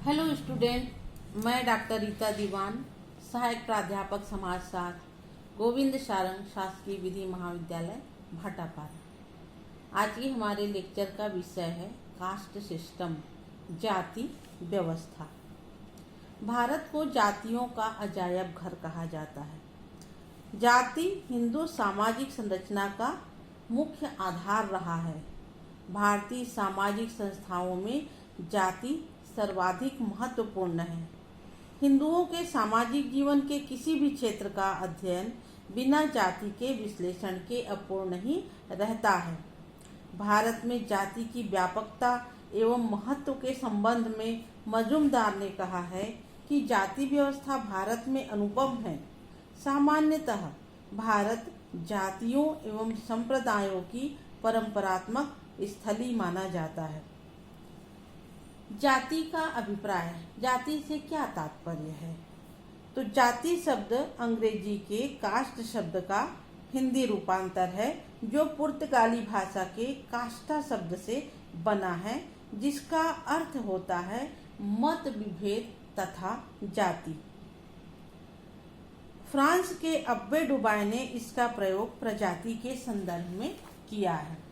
Hello student, मैं doctor Rita दीवान, सहायक प्राध्यापक समाजशास्त्र, गोविंद सारंग शासकीय विधि महाविद्यालय भाटापारा। आज की हमारे लेक्चर का विषय है कास्ट सिस्टम, जाति व्यवस्था। भारत को जातियों का अजायब घर कहा जाता है। जाति हिंदू सामाजिक संरचना का मुख्य आधार रहा है। भारतीय सामाजिक संस्थाओं में जाति सर्वाधिक महत्वपूर्ण है। हिंदुओं के सामाजिक जीवन के किसी भी क्षेत्र का अध्ययन बिना जाति के विश्लेषण के अपूर्ण ही रहता है। भारत में जाति की व्यापकता एवं महत्व के संबंध में मजूमदार ने कहा है कि जाति व्यवस्था भारत में अनुपम है। सामान्यतः भारत जातियों एवं संप्रदायों की परंपरात्मक स्थली माना जाता है। जाति का अभिप्राय, जाति से क्या तात्पर्य है? तो जाति शब्द अंग्रेजी के कास्ट शब्द का हिंदी रूपांतर है, जो पुर्तगाली भाषा के कास्टा शब्द से बना है, जिसका अर्थ होता है मत विभेद तथा जाति। फ्रांस के अब्बे डुबाय ने इसका प्रयोग प्रजाति के संदर्भ में किया है।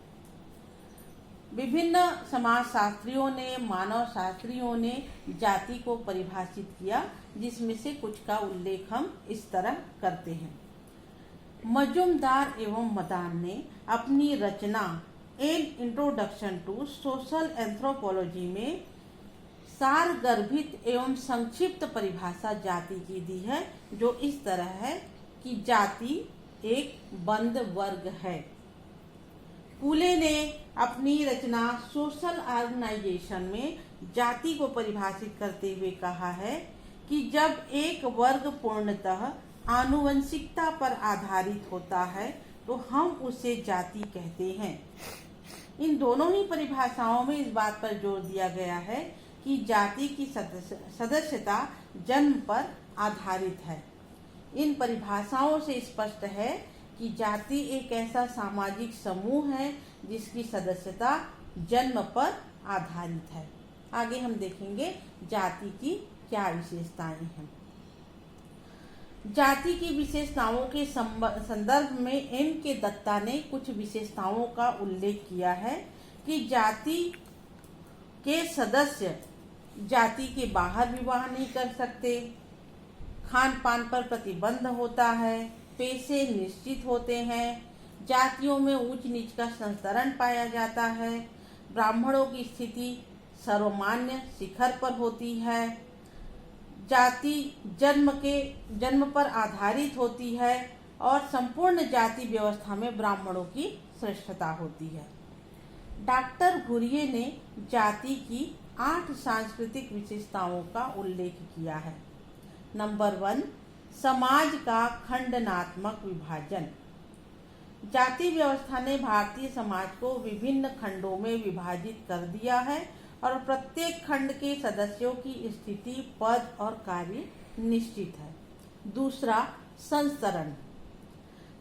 विभिन्न समाजशास्त्रियों ने, मानव शास्त्रियों ने जाति को परिभाषित किया, जिसमें से कुछ का उल्लेख हम इस तरह करते हैं। मजूमदार एवं मदान ने अपनी रचना an introduction to social anthropology में सारगर्भित एवं संक्षिप्त परिभाषा जाति की दी है, जो इस तरह है कि जाति एक बंद वर्ग है। फूले ने अपनी रचना सोशल ऑर्गेनाइजेशन में जाति को परिभाषित करते हुए कहा है कि जब एक वर्ग पूर्णतः आनुवंशिकता पर आधारित होता है तो हम उसे जाति कहते हैं। इन दोनों ही परिभाषाओं में इस बात पर जोर दिया गया है कि जाति की सदस्यता जन्म पर आधारित है। इन परिभाषाओं से स्पष्ट है कि जाति एक ऐसा सामाजिक समूह है जिसकी सदस्यता जन्म पर आधारित है। आगे हम देखेंगे जाति की क्या विशेषताएं हैं। जाति की विशेषताओं के संदर्भ में एम के दत्ता ने कुछ विशेषताओं का उल्लेख किया है कि जाति के सदस्य जाति के बाहर विवाह नहीं कर सकते, खान पान पर प्रतिबंध होता है, पेशे निश्चित होते हैं, जातियों में ऊंच नीच का संतरण पाया जाता है, ब्राह्मणों की स्थिति सर्वमान्य शिखर पर होती है, जाति जन्म पर आधारित होती है और संपूर्ण जाति व्यवस्था में ब्राह्मणों की श्रेष्ठता होती है। डॉक्टर घुरिये ने जाति की 8 सांस्कृतिक विशेषताओं का उल्लेख किया है। नंबर 1, समाज का खंडनात्मक विभाजन। जाति व्यवस्था ने भारतीय समाज को विभिन्न खंडों में विभाजित कर दिया है और प्रत्येक खंड के सदस्यों की स्थिति, पद और कार्य निश्चित है। दूसरा, संस्तरण।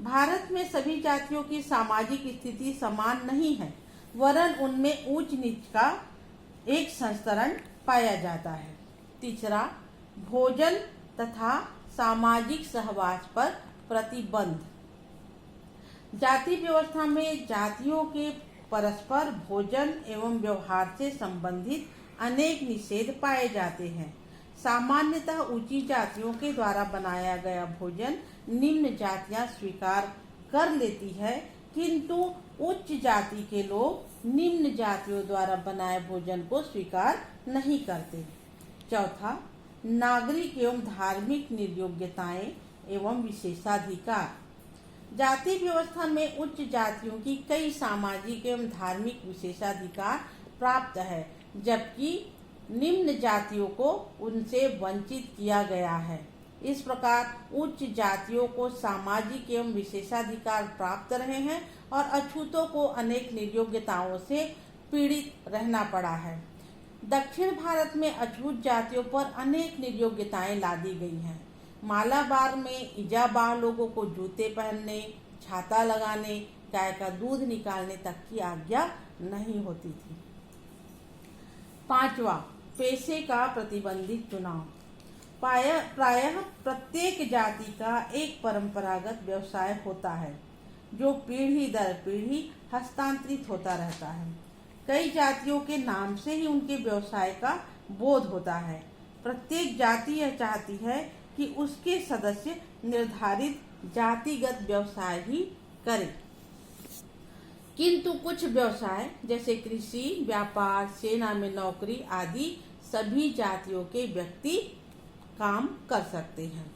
भारत में सभी जातियों की सामाजिक स्थिति समान नहीं है, वरन उनमें ऊंच नीच का एक संस्तरण पाया जाता है। तीसरा, भोजन तथा सामाजिक सहवास पर प्रतिबंध। जाति व्यवस्था में जातियों के परस्पर भोजन एवं व्यवहार से संबंधित अनेक निषेध पाए जाते हैं। सामान्यतः ऊंची जातियों के द्वारा बनाया गया भोजन निम्न जातियां स्वीकार कर लेती है, किंतु उच्च जाति के लोग निम्न जातियों द्वारा बनाए भोजन को स्वीकार नहीं करते। चौथा, नागरिक एवं धार्मिक निर्योग्यताएं एवं विशेषाधिकार। जाति व्यवस्था में उच्च जातियों की कई सामाजिक एवं धार्मिक विशेषाधिकार प्राप्त है, जबकि निम्न जातियों को उनसे वंचित किया गया है। इस प्रकार उच्च जातियों को सामाजिक एवं विशेषाधिकार प्राप्त रहे हैं और अछूतों को अनेक निर्योग्यताओं से पीड़ित रहना पड़ा है। दक्षिण भारत में अछूत जातियों पर अनेक निर्योग्यताएं लादी गई हैं। मालाबार में इजाबाह लोगों को जूते पहनने, छाता लगाने, गाय का दूध निकालने तक की आज्ञा नहीं होती थी। 5वां, पेशे का प्रतिबंधित चुनाव। प्रायः प्रत्येक जाति का एक परंपरागत व्यवसाय होता है जो पीढ़ी दर पीढ़ी हस्तांतरित होता रहता है। कई जातियों के नाम से ही उनके व्यवसाय का बोध होता है। प्रत्येक जाति यह चाहती है कि उसके सदस्य निर्धारित जातिगत व्यवसाय ही करें, किंतु कुछ व्यवसाय जैसे कृषि, व्यापार, सेना में नौकरी आदि सभी जातियों के व्यक्ति काम कर सकते हैं।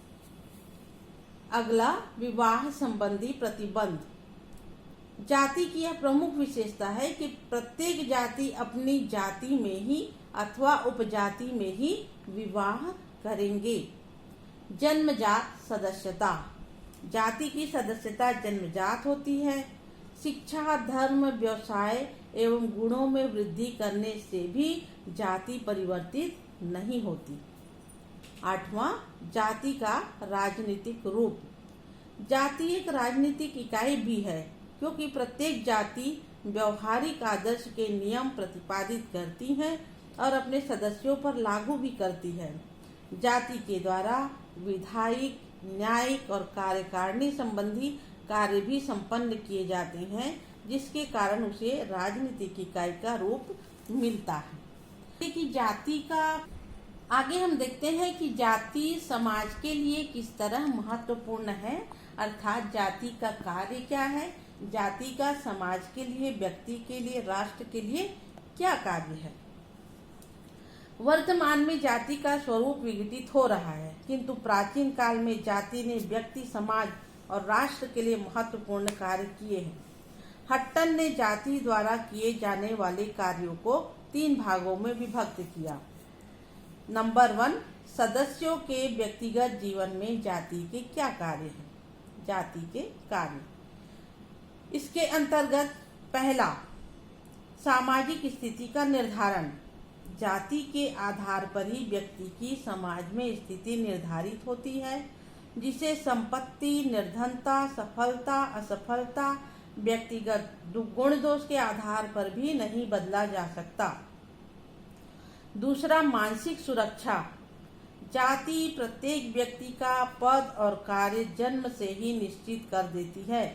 अगला, विवाह संबंधी प्रतिबंध। जाति की यह प्रमुख विशेषता है कि प्रत्येक जाति अपनी जाति में ही अथवा उपजाति में ही विवाह करेंगे। जन्मजात सदस्यता। जाति की सदस्यता जन्मजात होती है। शिक्षा, धर्म, व्यवसाय एवं गुणों में वृद्धि करने से भी जाति परिवर्तित नहीं होती। 8वां, जाति का राजनीतिक रूप। जाति एक राजनीतिक इकाई भी है क्योंकि प्रत्येक जाति व्यवहारिक आदर्श के नियम प्रतिपादित करती है और अपने सदस्यों पर लागू भी करती है। जाति के द्वारा विधायिक, न्यायिक और कार्यकारिणी संबंधी कार्य भी संपन्न किए जाते हैं, जिसके कारण उसे राजनीतिक इकाई का रूप मिलता है। कि जाति का आगे हम देखते हैं कि जाति समाज के लिए किस तरह महत्वपूर्ण है, अर्थात जाति का कार्य क्या है, जाति का समाज के लिए, व्यक्ति के लिए, राष्ट्र के लिए क्या कार्य है। वर्तमान में जाति का स्वरूप विघटित हो रहा है, किंतु प्राचीन काल में जाति ने व्यक्ति, समाज और राष्ट्र के लिए महत्वपूर्ण कार्य किए हैं। हट्टन ने जाति द्वारा किए जाने वाले कार्यों को 3 भागों में विभक्त किया। नंबर 1, सदस्यों के व्यक्तिगत जीवन में जाति के क्या कार्य हैं। जाति के कार्य, इसके अंतर्गत पहला, सामाजिक स्थिति का निर्धारण। जाति के आधार पर ही व्यक्ति की समाज में स्थिति निर्धारित होती है, जिसे संपत्ति, निर्धनता, सफलता, असफलता, व्यक्तिगत गुण दोष के आधार पर भी नहीं बदला जा सकता। दूसरा, मानसिक सुरक्षा। जाति प्रत्येक व्यक्ति का पद और कार्य जन्म से ही निश्चित कर देती है।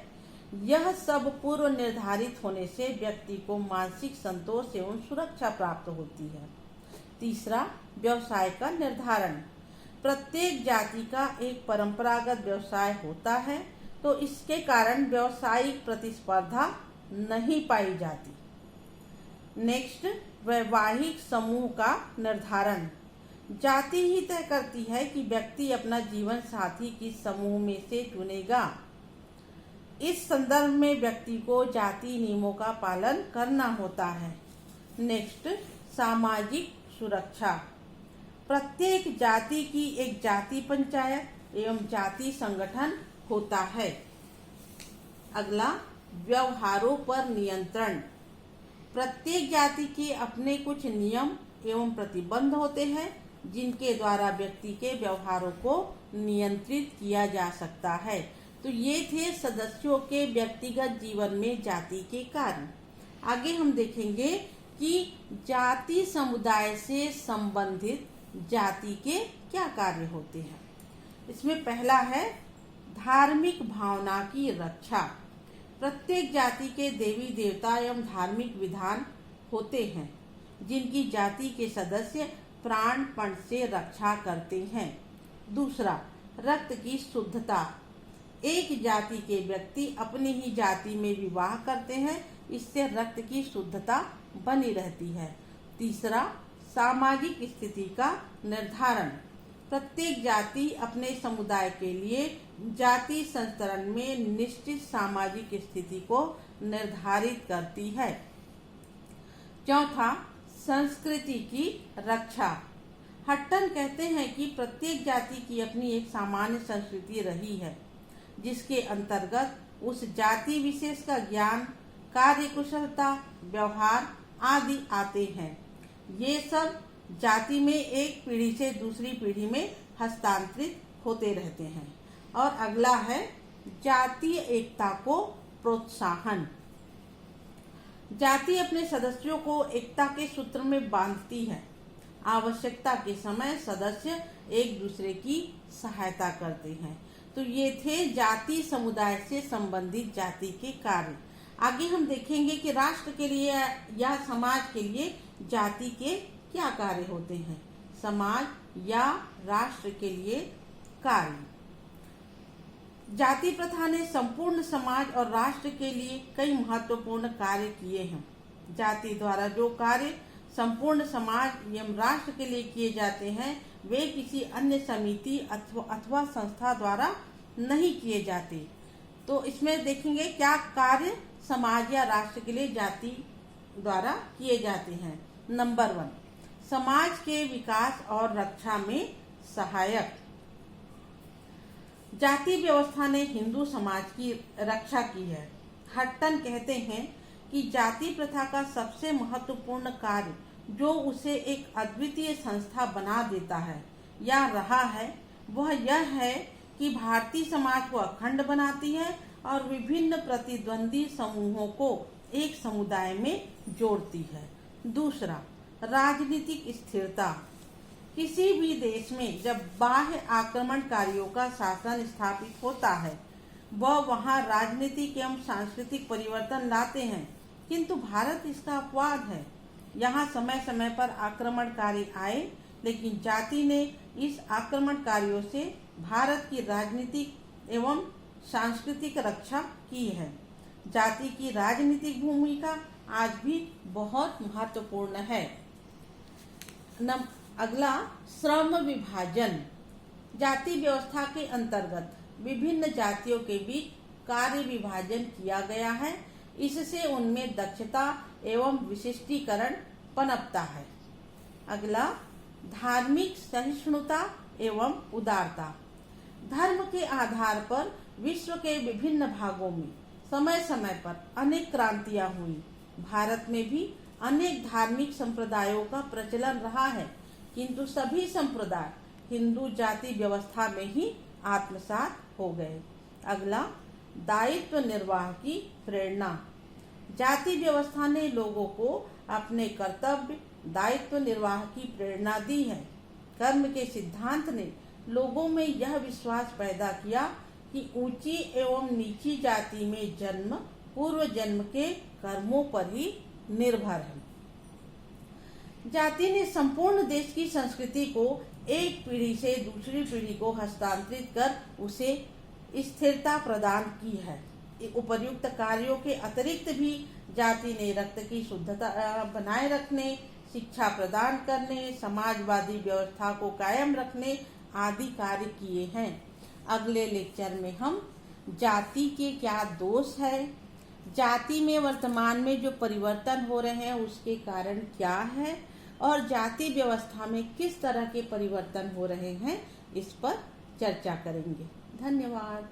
यह सब पूर्व निर्धारित होने से व्यक्ति को मानसिक संतोष एवं सुरक्षा प्राप्त होती है। तीसरा, व्यवसाय का निर्धारण। प्रत्येक जाति का एक परंपरागत व्यवसाय होता है, तो इसके कारण व्यावसायिक प्रतिस्पर्धा नहीं पाई जाती। नेक्स्ट, वैवाहिक समूह का निर्धारण। जाति ही तय करती है कि व्यक्ति अपना जीवन साथी किस समूह में से चुनेगा। इस संदर्भ में व्यक्ति को जाति नियमों का पालन करना होता है। नेक्स्ट, सामाजिक सुरक्षा। प्रत्येक जाति की एक जाति पंचायत एवं जाति संगठन होता है। अगला, व्यवहारों पर नियंत्रण। प्रत्येक जाति के अपने कुछ नियम एवं प्रतिबंध होते हैं, जिनके द्वारा व्यक्ति के व्यवहारों को नियंत्रित किया जा सकता है। तो ये थे सदस्यों के व्यक्तिगत जीवन में जाति के कार्य। आगे हम देखेंगे कि जाति समुदाय से संबंधित जाति के क्या कार्य होते हैं। इसमें पहला है धार्मिक भावना की रक्षा। प्रत्येक जाति के देवी देवता एवं धार्मिक विधान होते हैं, जिनकी जाति के सदस्य प्राणपण से रक्षा करते हैं। दूसरा, रक्त की शुद्धता। एक जाति के व्यक्ति अपनी ही जाति में विवाह करते हैं, इससे रक्त की शुद्धता बनी रहती है। तीसरा, सामाजिक स्थिति का निर्धारण। प्रत्येक जाति अपने समुदाय के लिए जाति संतरण में निश्चित सामाजिक स्थिति को निर्धारित करती है। चौथा, संस्कृति की रक्षा। हट्टन कहते हैं कि प्रत्येक जाति की अपनी एक सामान्य संस्कृति रही है, जिसके अंतर्गत उस जाति विशेष का ज्ञान, कार्यकुशलता, व्यवहार आदि आते हैं। ये सब जाति में एक पीढ़ी से दूसरी पीढ़ी में हस्तांतरित होते रहते हैं। और अगला है जातीय एकता को प्रोत्साहन। जाति अपने सदस्यों को एकता के सूत्र में बांधती है। आवश्यकता के समय सदस्य एक दूसरे की सहायता करते हैं। तो ये थे जाति समुदाय से संबंधित जाति के कार्य। आगे हम देखेंगे कि राष्ट्र के लिए या समाज के लिए जाति के क्या कार्य होते हैं। समाज या राष्ट्र के लिए कार्य। जाति प्रथा ने संपूर्ण समाज और राष्ट्र के लिए कई महत्वपूर्ण कार्य किए हैं। जाति द्वारा जो कार्य संपूर्ण समाज एवं राष्ट्र के लिए किए जाते हैं वे किसी अन्य समिति अथवा संस्था द्वारा नहीं किए जाते। तो इसमें देखेंगे क्या कार्य समाज या राष्ट्र के लिए जाति द्वारा किए जाते हैं। नंबर 1, समाज के विकास और रक्षा में सहायक। जाति व्यवस्था ने हिंदू समाज की रक्षा की है। हट्टन कहते हैं कि जाति प्रथा का सबसे महत्वपूर्ण कार्य जो उसे एक अद्वितीय संस्था बना देता है या रहा है वह यह है कि भारतीय समाज को अखंड बनाती है और विभिन्न प्रतिद्वंदी समूहों को एक समुदाय में जोड़ती है। दूसरा, राजनीतिक स्थिरता। किसी भी देश में जब बाह्य आक्रमणकारियों का शासन स्थापित होता है वह वहां राजनीतिक एवं सांस्कृतिक परिवर्तन लाते हैं, किंतु भारत इसका अपवाद है। यहाँ समय समय पर आक्रमणकारी आए लेकिन जाति ने इस आक्रमणकारियों से भारत की राजनीतिक एवं सांस्कृतिक रक्षा की है। जाति की राजनीतिक भूमिका आज भी बहुत महत्वपूर्ण है। अगला, श्रम विभाजन। जाति व्यवस्था के अंतर्गत विभिन्न जातियों के बीच कार्य विभाजन किया गया है। इससे उनमें दक्षता एवं विशिष्टीकरण पनपता है। अगला, धार्मिक सहिष्णुता एवं उदारता। धर्म के आधार पर विश्व के विभिन्न भागों में समय समय पर अनेक क्रांतियां हुई। भारत में भी अनेक धार्मिक संप्रदायों का प्रचलन रहा है, किंतु सभी संप्रदाय हिंदू जाति व्यवस्था में ही आत्मसात हो गए। अगला, दायित्व निर्वाह की प्रेरणा। जाति व्यवस्था ने लोगों को अपने कर्तव्य दायित्व निर्वाह की प्रेरणा दी है। कर्म के सिद्धांत ने लोगों में यह विश्वास पैदा किया कि ऊंची एवं नीची जाति में जन्म पूर्व जन्म के कर्मों पर ही निर्भर है। जाति ने संपूर्ण देश की संस्कृति को एक पीढ़ी से दूसरी पीढ़ी को हस्तांतरित कर उसे स्थिरता प्रदान की है। उपर्युक्त कार्यों के अतिरिक्त भी जाति ने रक्त की शुद्धता बनाए रखने, शिक्षा प्रदान करने, समाजवादी व्यवस्था को कायम रखने आदि कार्य किए हैं। अगले लेक्चर में हम जाति के क्या दोष है, जाति में वर्तमान में जो परिवर्तन हो रहे हैं उसके कारण क्या है और जाति व्यवस्था में किस तरह के परिवर्तन हो रहे हैं इस पर चर्चा करेंगे। धन्यवाद।